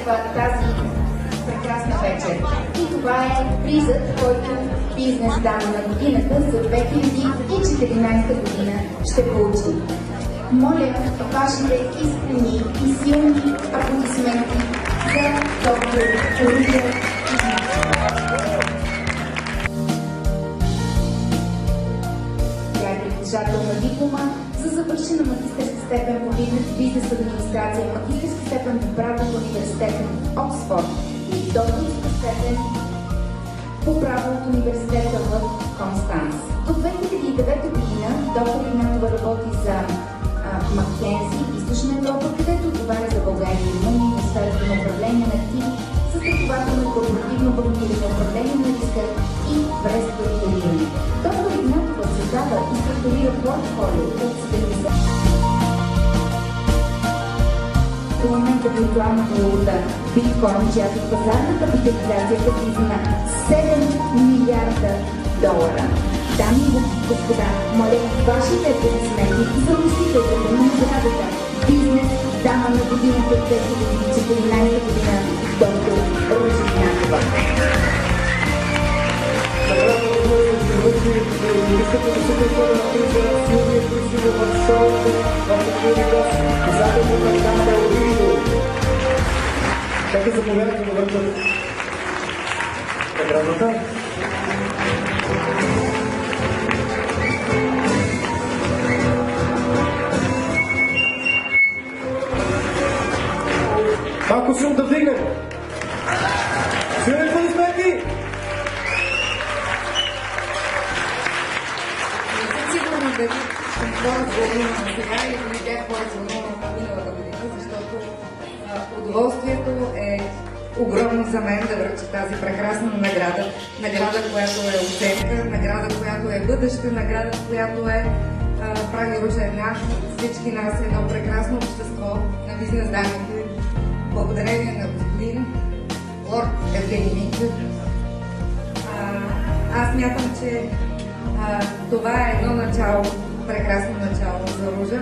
тази прекрасна вечер. И това е призът, който Бизнес Дама на годината за 2014 година ще получи. Моля вашите искрени и силни аплодисменти за доктор Руза. Тя е притежател на диплома за завършена магистърска степен по бизнес администрация, магистърска степен по право в университета в Оксфорд и докторска степен по право от университета в Констанс. До 2009 година доктор Игнатова работи за Маккензи, Източна Европа, където отговаря за България и Румъния в сферата на управление на активи, застрахователно и корпоративно банкиране, управление на риска и преструктуриране. Доктор Игнатова създава и структурира портфолио от 70 до момента виртуална валута биткоин, чиято пазарна капитализация възлиза на 7 милиарда долара. Дами и господа, моля вашите аплодисменти за носителите на наградата Бизнес Дама на годината 2014 година, доктор Руза Игнатова. Искате да се прехвърля на криза Силвия Крисива в шоуто в Куликос, писателите на Камера Оридо. Така заповядайте да върнат наградата. Малко силно да вдигнем. Силни аплодисменти! Сигурно дали съм по-развълнувана сега и не бях по-развълнувана миналата година, защото удоволствието е огромно за мен да връча тази прекрасна награда. Награда, която е оценка, награда, която е бъдеща, награда, която прави Ружа една всички нас едно прекрасно общество на бизнес дамите. Благодарение на господин лорд Евгений Минчев. Аз мятам, че това е едно начало, прекрасно начало за Ружа,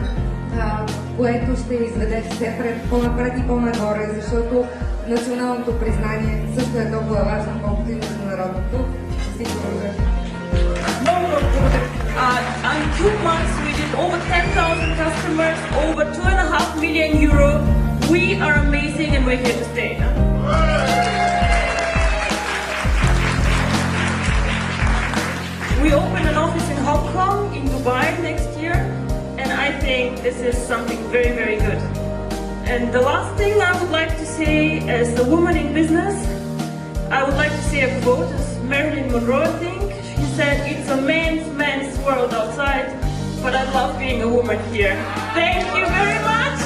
което ще изведе все по-напред и по-нагоре, защото националното признание също е толкова важно, колкото и международното. Всичко Ружа. On 2 months we did over 10,000 customers, over 2.5 million euro. We are amazing and we're here to stay. We open an office in Hong Kong, in Dubai next year, and I think this is something very, very good. And the last thing I would like to say as a woman in business, I would like to say a quote, as Marilyn Monroe, I think. She said, "It's a man's world outside, but I love being a woman here." Thank you very much.